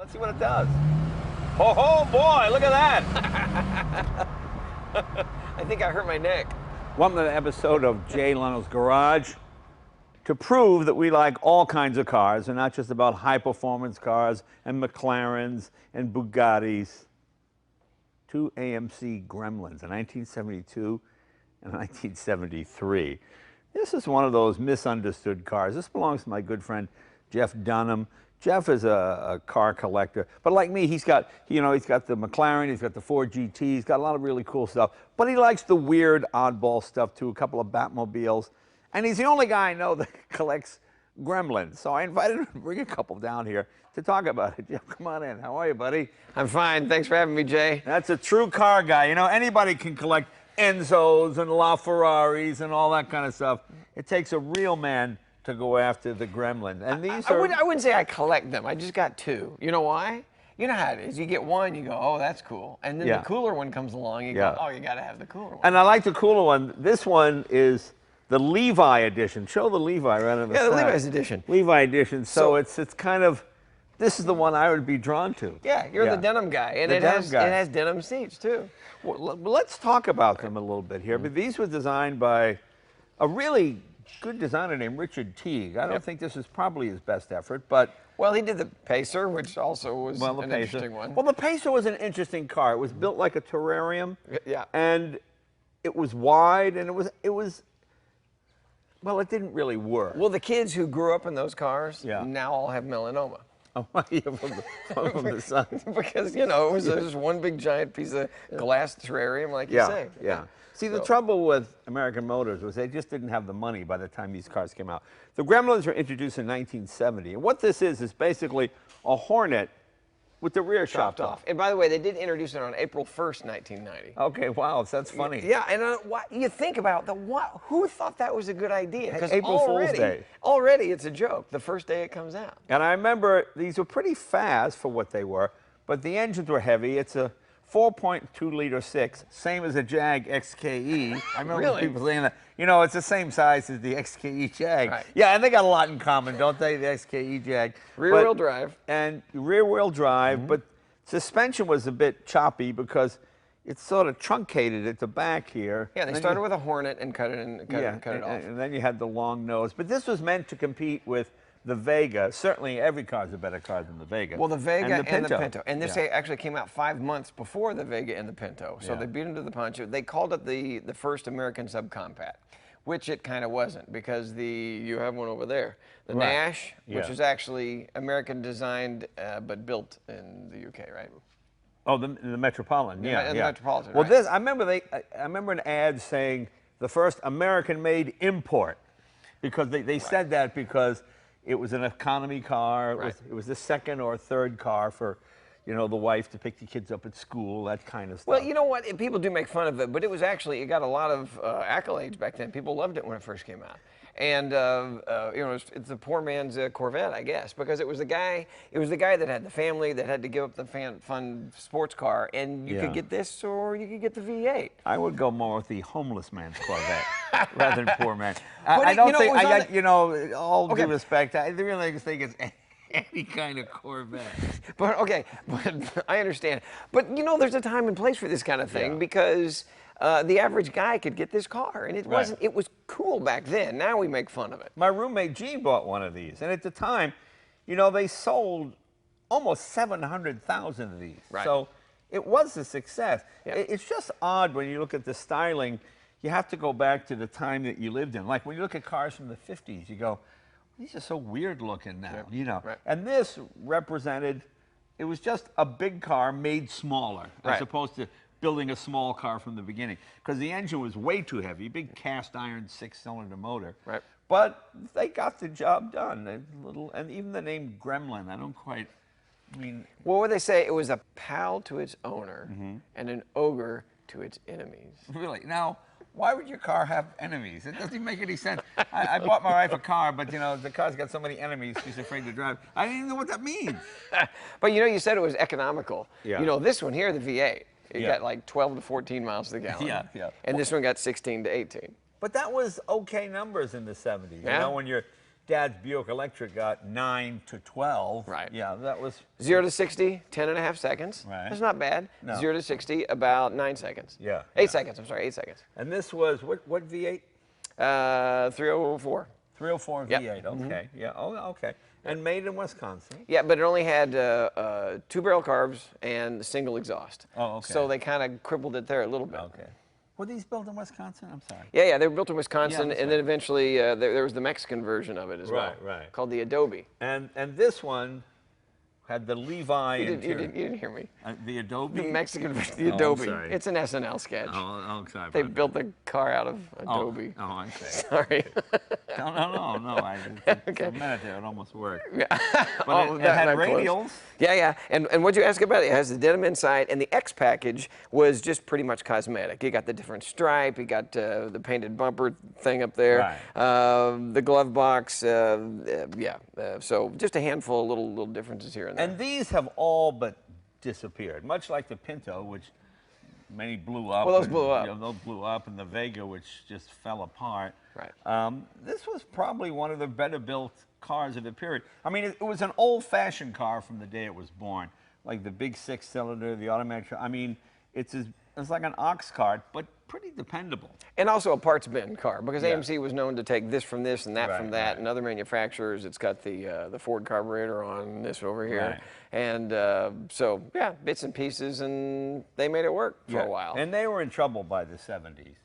Let's see what it does. Oh boy, look at that. I think I hurt my neck. Welcome to the episode of Jay Leno's Garage. To prove that we like all kinds of cars and not just about high-performance cars and McLarens and Bugattis. Two AMC Gremlins, a 1972 and a 1973. This is one of those misunderstood cars. This belongs to my good friend Jeff Dunham. Jeff is a car collector, but like me, he's got the McLaren, he's got the Ford GT, he's got a lot of really cool stuff, but he likes the weird oddball stuff too, a couple of Batmobiles, and he's the only guy I know that collects Gremlins. So I invited him to bring a couple down here to talk about it. Jeff, come on in. How are you, buddy? I'm fine. Thanks for having me, Jay. That's a true car guy. You know, anybody can collect Enzos and LaFerraris and all that kind of stuff. It takes a real man to go after the Gremlin. And these I wouldn't say I collect them. I just got two. You know why? You know how it is. You get one, you go, oh, that's cool. And then the cooler one comes along, you go, oh, you got to have the cooler one. And I like the cooler one. This one is the Levi edition. Show the Levi right on the side. Yeah, the Levi's edition. Levi edition. So it's kind of, this is the one I would be drawn to. Yeah, you're the denim guy. And it has denim seats, too. Well, let's talk about them a little bit here. But these were designed by a really good designer named Richard Teague. I don't think this is probably his best effort, but... Well, he did the Pacer, which also was an interesting one. Well, the Pacer was an interesting car. It was built like a terrarium. Yeah. And it was wide, and it was well, it didn't really work. Well, the kids who grew up in those cars now all have melanoma. Oh, yeah, from the sun. Because, you know, it was just one big giant piece of glass terrarium, like you say. Yeah. See, the trouble with American Motors was they just didn't have the money by the time these cars came out. The Gremlins were introduced in 1970. And what this is basically a Hornet with the rear chopped off. And by the way, they did introduce it on April 1st, 1990. Okay, wow, that's funny. Yeah, and you think about who thought that was a good idea? Because April Fool's Day. Already it's a joke the first day it comes out. And I remember these were pretty fast for what they were, but the engines were heavy. It's a 4.2 liter six, same as a Jag XKE. I remember people saying that. You know, it's the same size as the XKE Jag. Right. Yeah, and they got a lot in common, don't they? The XKE Jag. Rear-wheel drive. And rear-wheel drive, but suspension was a bit choppy because it sort of truncated at the back here. Yeah, they started with a Hornet and cut it off. And then you had the long nose. But this was meant to compete with the Vega. Certainly every car is a better car than the Vega. Well, the Vega and the Pinto. And this actually came out 5 months before the Vega and the Pinto. So they beat them to the punch. They called it the first American subcompact, which it kind of wasn't, because you have one over there. The Nash, which is actually American designed but built in the UK, right? Oh, the Metropolitan, the Metropolitan. Well, this I remember an ad saying the first American-made import, because they said that because it was an economy car. It was the second or third car for, you know, the wife to pick the kids up at school, that kind of stuff. Well, you know what? People do make fun of it, but it got a lot of accolades back then. People loved it when it first came out. And you know, it's a poor man's Corvette, I guess, because it was the guy that had the family that had to give up the fun sports car, and you could get this or you could get the V8. I would go more with the homeless man's Corvette rather than poor man. All due respect, I really think it's any kind of Corvette. But I understand. But you know, there's a time and place for this kind of thing because the average guy could get this car, and it wasn't. It was cool back then. Now we make fun of it. My roommate Gene bought one of these, and at the time, you know, they sold almost 700,000 of these. Right. So it was a success. Yeah. It's just odd when you look at the styling. You have to go back to the time that you lived in. Like when you look at cars from the 50s, you go, these are so weird looking now, you know. Right. And this represented, it was just a big car made smaller, as opposed to building a small car from the beginning, because the engine was way too heavy, big cast iron 6-cylinder motor. Right. But they got the job done. And even the name Gremlin, I don't quite, what would they say? It was a pal to its owner and an ogre to its enemies. Really? Now, why would your car have enemies? It doesn't make any sense. I bought my wife a car, but you know, the car's got so many enemies, she's afraid to drive. I didn't even know what that means. But you know, you said it was economical. Yeah. You know, this one here, the V8, it got like 12 to 14 miles to the gallon. And this one got 16 to 18. But that was okay numbers in the 70s. You know, when you're Dad's Buick Electric got 9 to 12. Right. Yeah, that was 0 to 60, 10.5 seconds. Right. That's not bad. No. 0 to 60, about 9 seconds. Yeah. 8 seconds, I'm sorry, 8 seconds. And this was what V8? 304. 304 Yep. V8. Okay. Yeah. Oh, okay. And made in Wisconsin. Yeah, but it only had 2 barrel carbs and single exhaust. Oh, okay. So they kind of crippled it there a little bit. Okay. Were these built in Wisconsin? I'm sorry. Yeah, they were built in Wisconsin, that's and then eventually there was the Mexican version of it as well. Right. Called the Adobe. And this one had the Levi You interior. didn't hear me. The Adobe? The Mexican version, the Oh, I'm Adobe. sorry. It's an SNL sketch. Oh, sorry. They about built the car out of that. Adobe. Oh, I see. Sorry. No. Okay. For a minute there, it almost worked. Yeah. But Oh, it that- had that close. radials. Yeah. And what'd you ask about? It has the denim inside, and the X package was just pretty much cosmetic. You got the different stripe, you got the painted bumper thing up there, Right. the glove box, so just a handful of little differences here and there. And these have all but disappeared, much like the Pinto, which many blew up. Well, those and, blew up. You know, those blew up, and the Vega, which just fell apart. Right. This was probably one of the better built cars of the period. I mean, it was an old-fashioned car from the day it was born, like the big 6-cylinder, the automatic. I mean, it's like an ox cart, but pretty dependable. And also a parts bin car, because Yeah. AMC was known to take this from this and that Right, from that, right. and other manufacturers. It's got the Ford carburetor on this over here, Right. and so yeah, bits and pieces, and they made it work for a while. And they were in trouble by the 70s,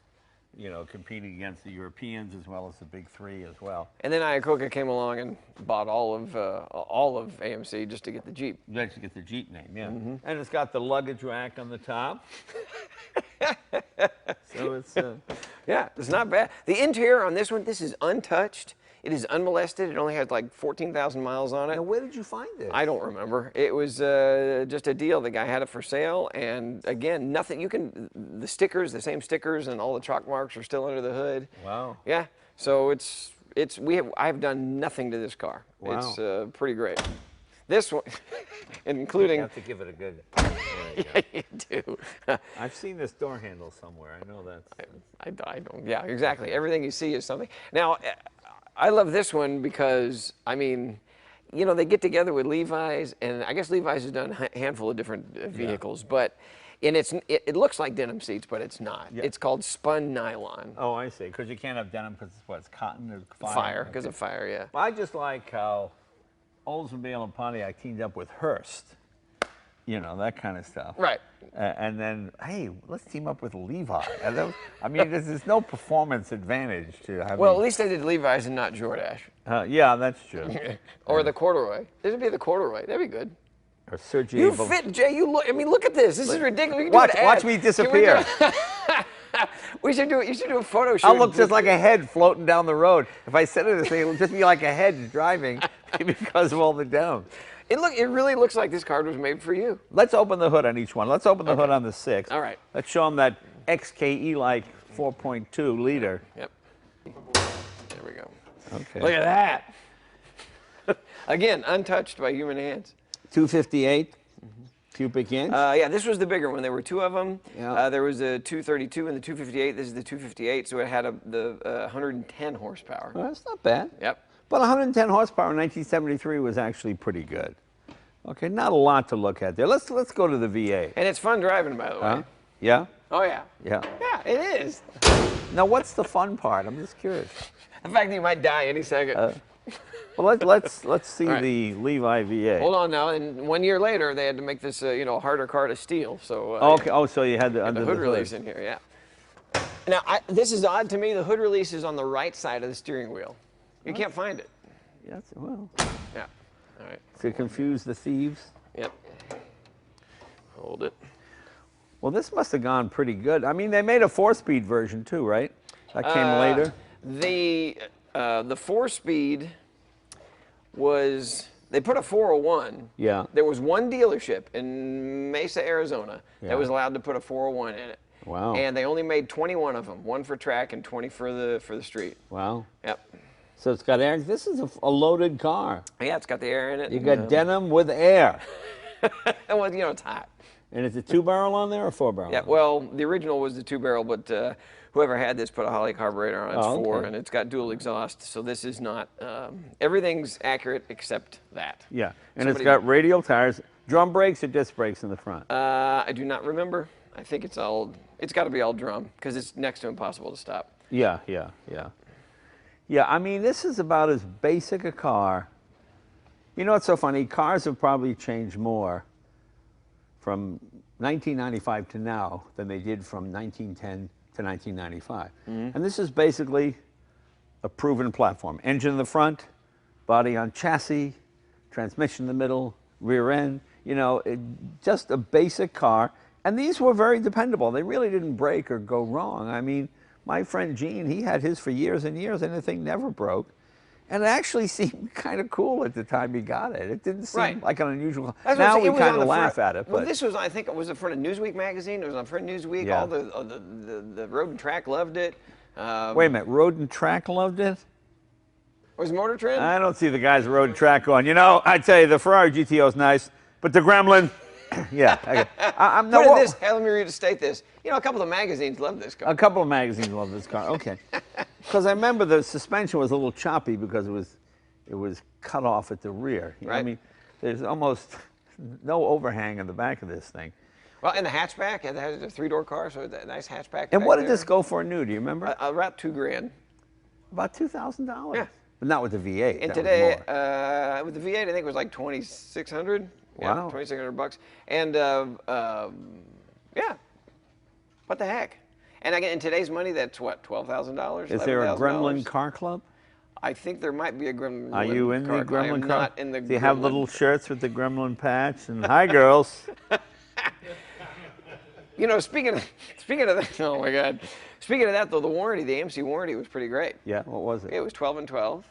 you know, competing against the Europeans as well as the big three as well. And then Iacocca came along and bought all of AMC just to get the Jeep. You actually get the Jeep name, yeah. Mm-hmm. And it's got the luggage rack on the top. So it's, Yeah, it's not bad. The interior on this one, this is untouched. It is unmolested. It only has like 14,000 miles on it. now where did you find this? I don't remember. It was just a deal. The guy had it for sale, and again, nothing. You can the stickers, the same stickers, and all the chalk marks are still under the hood. Wow. Yeah. So I've done nothing to this car. Wow. It's pretty great. This one, including. You have to give it a good. Yeah, you do. I've seen this door handle somewhere. I know that. I don't. Yeah, exactly. Everything you see is something. Now, I love this one because, I mean, you know, they get together with Levi's, and I guess Levi's has done a handful of different vehicles, but it looks like denim seats, but it's not. Yeah. It's called spun nylon. Oh, I see. Because you can't have denim because it's cotton or Fire, because of fire, yeah. I just like how Oldsmobile and Pontiac teamed up with Hearst. You know, that kind of stuff. Right. And then, hey, let's team up with Levi. I mean, there's no performance advantage to having. Well, at least they did Levi's and not Jordache. Yeah, that's true. Or the corduroy. This would be the corduroy. That'd be good. Or Sergio. You fit, Jay. You look. I mean, look at this. This is ridiculous. We can do an Watch ad. me Can disappear. We should do it. You should do a photo shoot. I'll look just like a head floating down the road. If I said anything, it'll just be like a head driving because of all the down. It really looks like this card was made for you. Let's open the hood on each one. Let's open the hood on the 6. All right. Let's show them that XKE-like 4.2 liter. Yep. There we go. Okay. Look at that. Again, untouched by human hands. 258 cubic inch. Yeah, this was the bigger one. There were 2 of them. Yeah. There was a 232 and the 258. This is the 258, so it had the 110 horsepower. Well, that's not bad. Yep. But 110 horsepower in 1973 was actually pretty good. Okay, not a lot to look at there. Let's go to the V8. And it's fun driving, by the way. Huh? Yeah? Oh, yeah. Yeah. Yeah, it is. Now, what's the fun part? I'm just curious. The fact that you might die any second. Well, let's see right. the Levi V8. Hold on now. And 1 year later, they had to make this, a harder car to steal. So. Okay. Oh, so you had the The under hood the release in here, yeah. Now, this is odd to me. The hood release is on the right side of the steering wheel. You can't find it. Yes. Well, Yeah. All right. to confuse the thieves. Yep. Hold it. Well, this must have gone pretty good. I mean, they made a 4-speed version too, right? That came later. The 4-speed was, they put a 401. Yeah. There was one dealership in Mesa, Arizona Yeah. that was allowed to put a 401 in it. Wow. And they only made 21 of them, 1 for track and 20 for the street. Wow. Yep. So it's got air. This is a loaded car. Yeah, it's got the air in it. You got denim with air. Well, it's hot. And is it 2-barrel on there or 4-barrel? Yeah, well, the original was the 2-barrel, but whoever had this put a Holley carburetor on its Oh, four, okay. and it's got dual exhaust. So this is not, everything's accurate except that. Yeah, and Somebody- it's got radial tires, drum brakes or disc brakes in the front. I do not remember. I think it's got to be all drum because it's next to impossible to stop. Yeah. Yeah, I mean, this is about as basic a car. You know what's so funny? Cars have probably changed more from 1995 to now than they did from 1910 to 1995. And this is basically a proven platform. Engine in the front, body on chassis, transmission in the middle, rear end, you know, just a basic car. And these were very dependable. They really didn't break or go wrong. I mean, my friend Gene, he had his for years and years and the thing never broke. And it actually seemed kind of cool at the time he got it. It didn't seem like an unusual. That's what I'm now saying. we It was kind on of the laugh front- at it. Well, But this was, I think, it was in front of Newsweek magazine. It was on front of Newsweek. Yeah. All the Road and Track loved it. wait a minute, Road and Track loved it? Was Motor Trend? I don't see the guys at Road and Track going, you know, I tell you, the Ferrari GTO is nice, but the Gremlin, yeah. I'm What no, did this? Hey, let me restate this. You know, a couple of magazines love this car. a couple of magazines love this car. Okay. Because I remember the suspension was a little choppy because it was cut off at the rear. You know what I Right. mean, there's almost no overhang in the back of this thing. Well, and the hatchback, it has a three-door car, so it's a nice hatchback. And back what did there. this go for new? Do you remember? About $2,000. About $2,000. Yeah. But not with the V8. And that was today, more. with the V8, I think it was like 2,600. Yeah, Wow. 2,600 bucks. And yeah, what the heck? And again, in today's money, that's what, $12,000? Is there a $11,000? Gremlin car club? I think there might be a Gremlin. Are you in the car club. I am Gremlin car? not in the. Do you have Gremlin. little shirts with the Gremlin patch? And hi, girls. You know, speaking of that, oh my God. Speaking of that, though, the warranty, the AMC warranty was pretty great. Yeah. What was it? It was 12 and 12.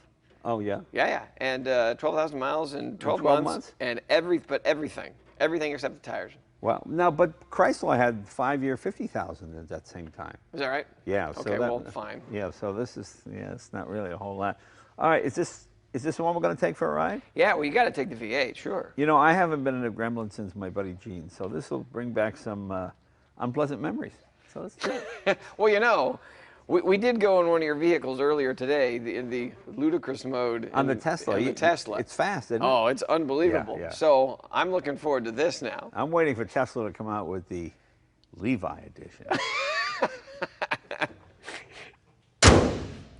Oh yeah. Yeah, and 12,000 miles in 12, 12 months, months? and everything except the tires. Well, no, but Chrysler had 5-year 50,000 at that same time. Is that right? Yeah. So Okay, that, well, fine. Yeah. So this is it's not really a whole lot. All right. Is this the one we're going to take for a ride? Yeah, well, you got to take the V8, sure. You know, I haven't been in a Gremlin since my buddy Gene, so this will bring back some unpleasant memories. So let's do it. Well, you know, we did go in one of your vehicles earlier today in the ludicrous mode. On the Tesla. On the Tesla. It's fast, isn't it? Oh, it's unbelievable. Yeah. So I'm looking forward to this now. I'm waiting for Tesla to come out with the Levi edition.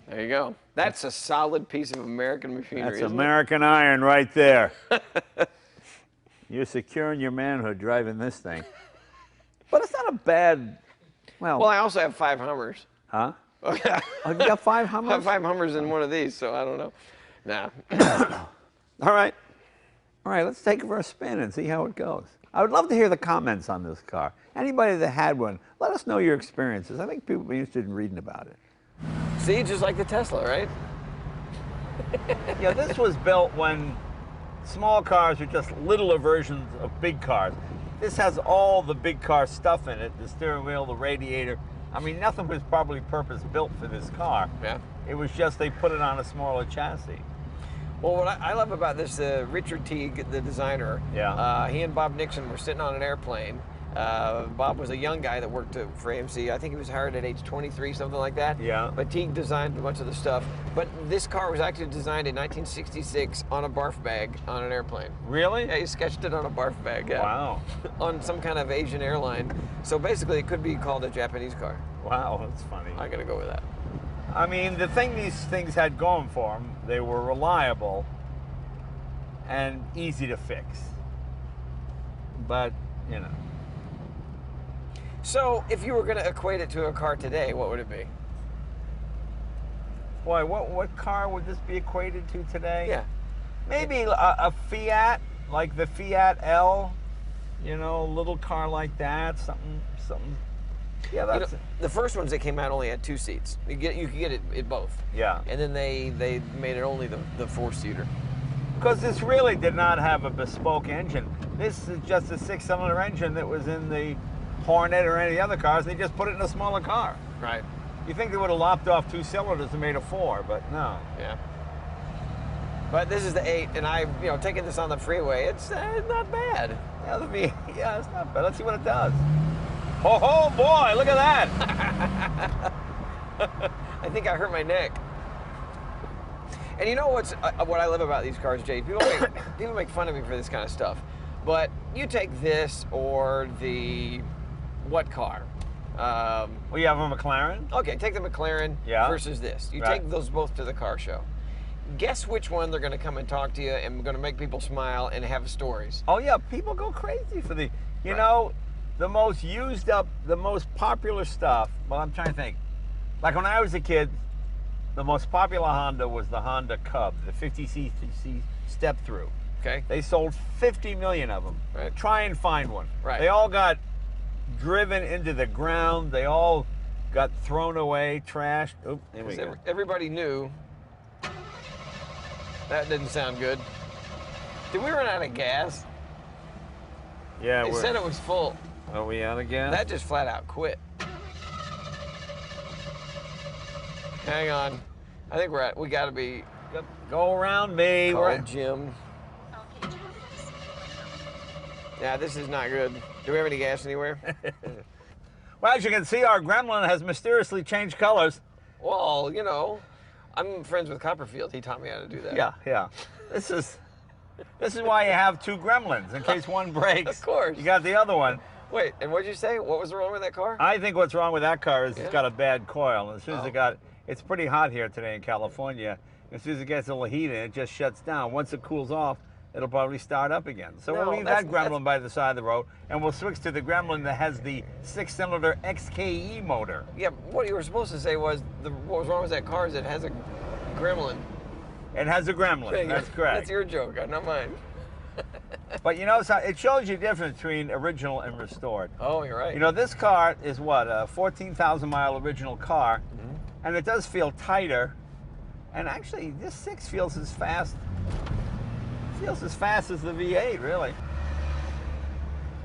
There you go. That's a solid piece of American machinery. That's isn't American iron right there. You're securing your manhood driving this thing. But it's not a bad, well. it? Well, I also have 5 Hummers. Huh? Oh, you got 5 I have Hummers? 5 Hummers in one of these, so I don't know. Nah. All right. All right, let's take it for a spin and see how it goes. I would love to hear the comments on this car. Anybody that had one, let us know your experiences. I think people would be interested in reading about it. See, just like the Tesla, right? Yeah, this was built when small cars were just littler versions of big cars. This has all the big car stuff in it, the steering wheel, the radiator. I mean, nothing was probably purpose-built for this car. Yeah. It was just they put it on a smaller chassis. Well, what I love about this, Richard Teague, the designer, Yeah. he and Bob Nixon were sitting on an airplane. Bob was a young guy that worked for AMC. I think he was hired at age 23, something like that. Yeah. But Teague designed a bunch of the stuff. But this car was actually designed in 1966 on a barf bag on an airplane. Really? Yeah, he sketched it on a barf bag. Yeah. Wow. On some kind of Asian airline. So basically, it could be called a Japanese car. Wow, that's funny. I'm gonna go with that. I mean, the thing these things had going for them, they were reliable and easy to fix. But, you know. So, if you were going to equate it to a car today, what would it be? Boy, what car would this be equated to today? Yeah. Maybe a Fiat, like the Fiat L, you know, a little car like that, something. Yeah, You that's know, the first ones that came out only had 2 seats. You could get it in both. Yeah. And then they made it only the 4-seater. Because this really did not have a bespoke engine. This is just a 6-cylinder engine that was in the Hornet or any other cars, and they just put it in a smaller car. Right. You think they would have lopped off 2 cylinders and made a 4, but no. Yeah. But this is the 8, and taking this on the freeway, it's not bad. Yeah, it's not bad. Let's see what it does. Oh boy, look at that. I think I hurt my neck. And you know what I love about these cars, Jay? People make fun of me for this kind of stuff. But you take this or the, what car? Well, you have a McLaren? Okay, take the McLaren versus this. You take those both to the car show. Guess which one they're going to come and talk to you and going to make people smile and have stories. Oh, yeah, people go crazy for the, you know, the most used up, the most popular stuff. Well, I'm trying to think. Like when I was a kid, the most popular Honda was the Honda Cub, the 50cc step-through. Okay. They sold 50 million of them. Right. Try and find one. Right. They all got driven into the ground. They all got thrown away, trashed. Oh, there we go. Everybody knew. That didn't sound good. Did we run out of gas? Yeah, they said it was full. Are we out of gas? That just flat out quit. Hang on. I think we got to be. Go around me. Call Jim. Yeah, this is not good. Do we have any gas anywhere? Well, as you can see, our Gremlin has mysteriously changed colors. Well, you know, I'm friends with Copperfield. He taught me how to do that. Yeah, yeah. This is why you have two Gremlins, in case one breaks. Of course. You got the other one. Wait, and what'd you say? What was wrong with that car? I think what's wrong with that car is it's got a bad coil. And as soon as Oh. it's pretty hot here today in California. As soon as it gets a little heat in, it just shuts down. Once it cools off, it'll probably start up again. So No, we'll leave that Gremlin by the side of the road, and we'll switch to the Gremlin that has the 6-cylinder XKE motor. Yeah, what you were supposed to say was what was wrong with that car is it has a Gremlin. It has a Gremlin. That's correct. That's your joke, not mine. But you know, so it shows you the difference between original and restored. Oh, you're right. You know, this car is what, a 14,000-mile original car, and it does feel tighter. And actually, this 6 feels as fast. Feels as fast as the V8, really.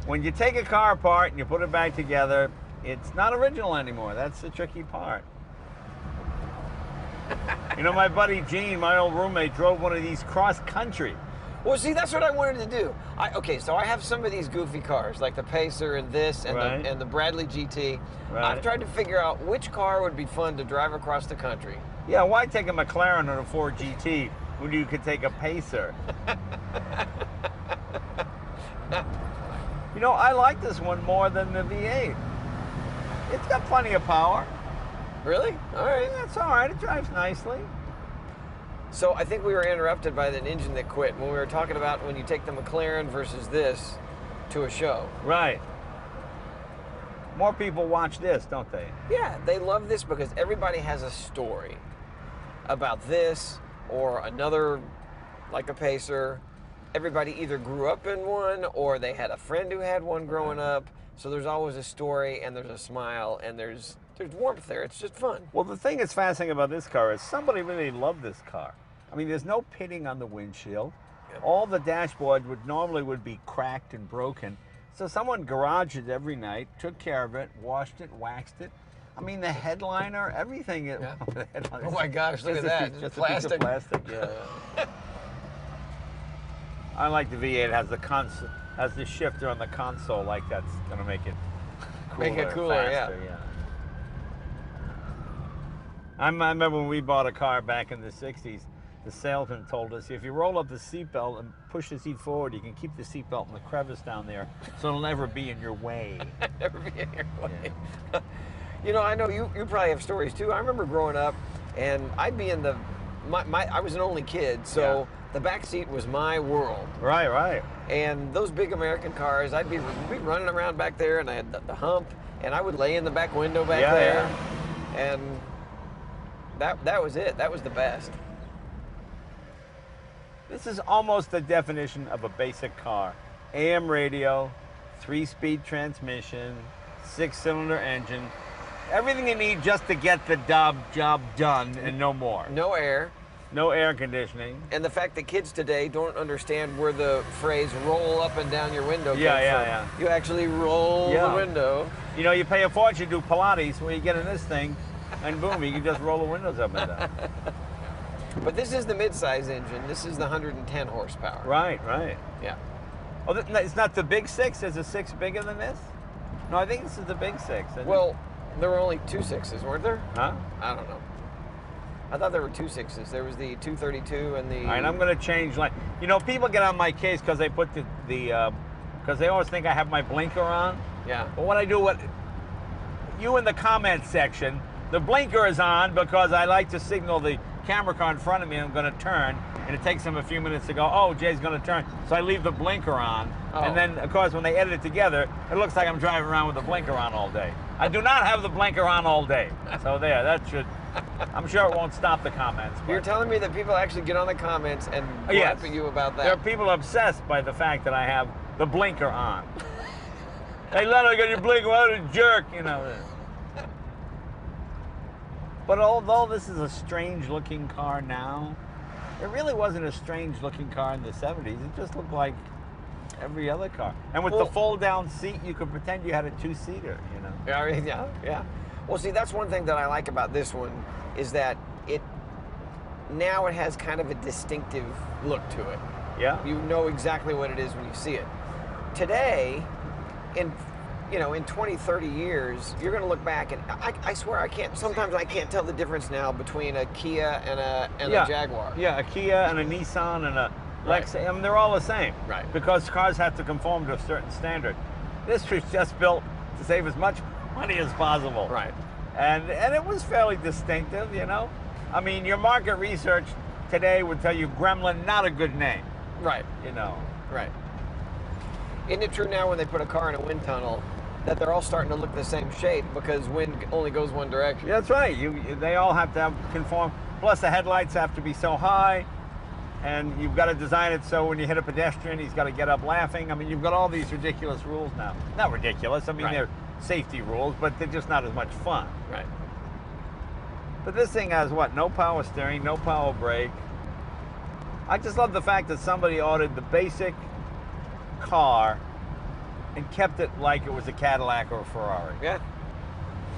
When you take a car apart and you put it back together, it's not original anymore. That's the tricky part. You know, my buddy Gene, my old roommate, drove one of these cross-country. Well, see, that's what I wanted to do. Okay, so I have some of these goofy cars, like the Pacer and this and the Bradley GT. Right. I've tried to figure out which car would be fun to drive across the country. Yeah, why take a McLaren or a Ford GT when you could take a Pacer? You know, I like this one more than the V8. It's got plenty of power. Really? All right. Yeah, it's all right. It drives nicely. So I think we were interrupted by an engine that quit when we were talking about when you take the McLaren versus this to a show. Right. More people watch this, don't they? Yeah, they love this because everybody has a story about this or another, like a Pacer. Everybody either grew up in one or they had a friend who had one growing up. So there's always a story and there's a smile and there's warmth there. It's just fun. Well, the thing that's fascinating about this car is somebody really loved this car. I mean, there's no pitting on the windshield. Yep. All the dashboard would be cracked and broken. So someone garaged it every night, took care of it, washed it, waxed it. I mean, the headliner, everything. Yeah. The headliner, Oh my gosh, look at that. Just Plastic. a piece of plastic, yeah. I like the V8. It has the console, has the shifter on the console, like that's gonna make it cooler. Make it cooler, faster, yeah. I remember when we bought a car back in the 60s, the salesman told us, if you roll up the seatbelt and push the seat forward, you can keep the seatbelt in the crevice down there, so it'll never be in your way. Never be in your way. Yeah. You know, I know you probably have stories too. I remember growing up, and I'd be in I was an only kid, so the back seat was my world. Right, right. And those big American cars, we'd be running around back there, and I had the hump, and I would lay in the back window back there, and that was it. That was the best. This is almost the definition of a basic car. AM radio, 3-speed transmission, 6-cylinder engine, everything you need just to get the job done and no more. No air. No air conditioning. And the fact that kids today don't understand where the phrase roll up and down your window comes Yeah. from. You actually roll the window. You know, you pay a fortune to do Pilates where you get in this thing and boom, you can just roll the windows up and down. But this is the mid-size engine. This is the 110 horsepower. Right, right. Yeah. Oh, it's not the big 6? Is a 6 bigger than this? No, I think this is the big 6. Well, There were only 2 6s, weren't there? Huh? I don't know. I thought there were 2 6s. There was the 232 and the... All right, I'm going to change line. You know, people get on my case because they put because they always think I have my blinker on. Yeah. But what I do, you in the comment section, the blinker is on because I like to signal the camera car in front of me I'm going to turn, and it takes them a few minutes to go, oh, Jay's going to turn. So I leave the blinker on. Oh. And then, of course, when they edit it together, it looks like I'm driving around with the blinker on all day. I do not have the blinker on all day. So there, that should... I'm sure it won't stop the comments. You're telling me that people actually get on the comments and Yes. at you about that? There are people obsessed by the fact that I have the blinker on. Hey, Leno, got your blinker, what a jerk, you know. But although this is a strange-looking car now, it really wasn't a strange-looking car in the 70s. It just looked like every other car. And with the fold-down seat, you could pretend you had a two-seater, you know. Yeah. Well, see, that's one thing that I like about this one is that now it has kind of a distinctive look to it. Yeah. You know exactly what it is when you see it. Today, in 20, 30 years, you're going to look back and I swear sometimes I can't tell the difference now between a Kia and a Jaguar. Yeah, a Kia and a Nissan and a Lexus. I mean, they're all the same. Right. Because cars have to conform to a certain standard. This was just built to save as much money as possible. Right. And it was fairly distinctive, you know. I mean, your market research today would tell you Gremlin, not a good name. Right. You know. Right. Isn't it true now when they put a car in a wind tunnel that they're all starting to look the same shape because wind only goes one direction? Yeah, that's right. They all have to conform. Plus, the headlights have to be so high, and you've got to design it so when you hit a pedestrian, he's got to get up laughing. I mean, you've got all these ridiculous rules now. Not ridiculous. I mean, they're safety rules, but they're just not as much fun. Right. But this thing has what? No power steering, no power brake. I just love the fact that somebody ordered the basic car and kept it like it was a Cadillac or a Ferrari. Yeah.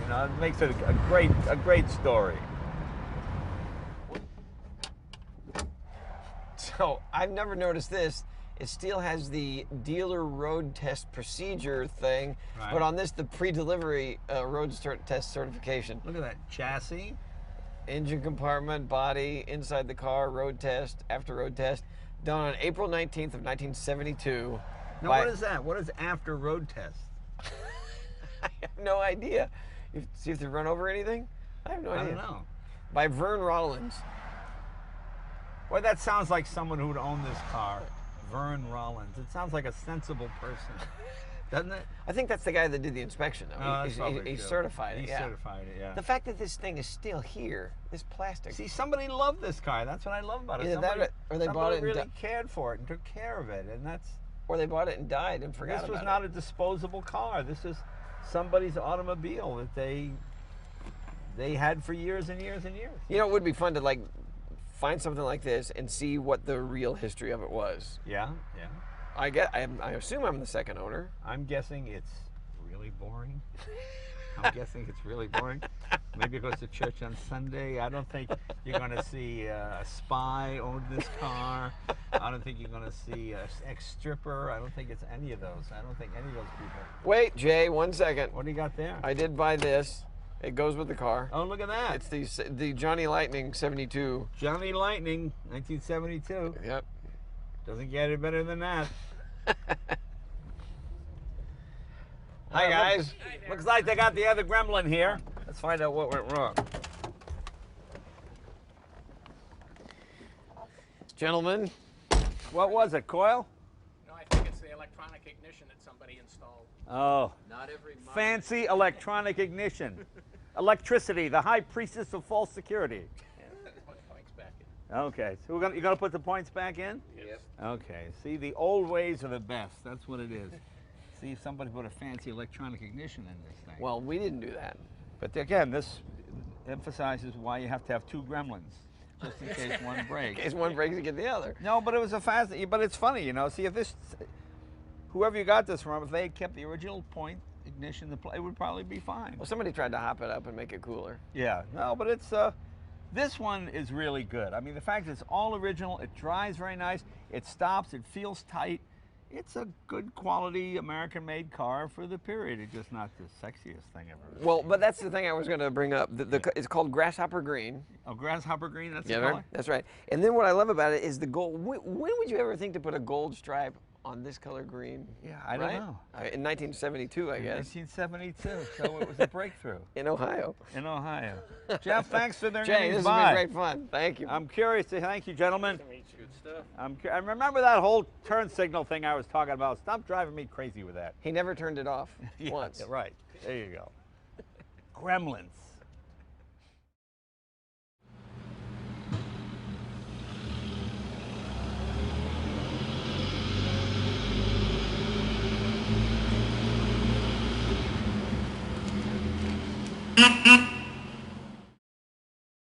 You know, it makes it a great story. So I've never noticed this. It still has the dealer road test procedure thing, but on this, the pre-delivery road test certification. Look at that chassis. Engine compartment, body, inside the car, road test, after road test, done on April 19th of 1972. Now, what is that? What is after road test? I have no idea. See if they run over anything? I have no idea. I don't know. By Vern Rollins. Boy, that sounds like someone who would own this car. Vern Rollins. It sounds like a sensible person, doesn't it? I think that's the guy that did the inspection, though. He certified it. He certified it, yeah. The fact that this thing is still here, this plastic. See, somebody loved this car. That's what I love about it. Either that or they bought it and really cared for it and took care of it, and that's. Or they bought it and died and forgot about it. This was not a disposable car. This is somebody's automobile that they had for years and years and years. You know, it would be fun to find something like this and see what the real history of it was. Yeah, yeah. I assume I'm the second owner. I'm guessing it's really boring. I'm guessing it's really boring. Maybe it goes to church on Sunday. I don't think you're going to see a spy own this car. I don't think you're going to see an ex-stripper. I don't think it's any of those. I don't think any of those people. Wait, Jay, 1 second. What do you got there? I did buy this. It goes with the car. Oh, look at that. It's the Johnny Lightning 72. Johnny Lightning, 1972. Yep. Doesn't get any better than that. Hi, guys. Looks like they got the other Gremlin here. Let's find out what went wrong. Gentlemen. What was it, coil? No, I think it's the electronic ignition that somebody installed. Oh. Not every Fancy electronic ignition. Electricity, the high priestess of false security. Put points back in. Okay, so you're gonna put the points back in? Yep. Okay, see, the old ways are the best. That's what it is. See if somebody put a fancy electronic ignition in this thing. Well, we didn't do that. But again, this emphasizes why you have to have two Gremlins, just in case one breaks. In case one breaks, you get the other. No, but it was but it's funny, you know. See, if whoever you got this from, if they had kept the original point ignition, it would probably be fine. Well, somebody tried to hop it up and make it cooler. Yeah, no, but it's this one is really good. I mean, the fact that it's all original, it drives very nice, it stops, it feels tight, It's a good quality American-made car for the period. It's just not the sexiest thing ever. Well, but that's the thing I was going to bring up. It's called Grasshopper Green. Oh, grasshopper green, that's the Yeah, color? that's right. And then what I love about it is the gold. When would you ever think to put a gold stripe on this color green? Yeah, I don't know. In 1972, I guess. 1972, so it was a breakthrough. In Ohio. In Ohio. Jeff, thanks for their Jay, names this by. has been great fun. Thank you. I'm curious to thank you, gentlemen. Good stuff. I remember that whole turn signal thing I was talking about. Stop driving me crazy with that. He never turned it off once. Yeah, right. There you go. Gremlins.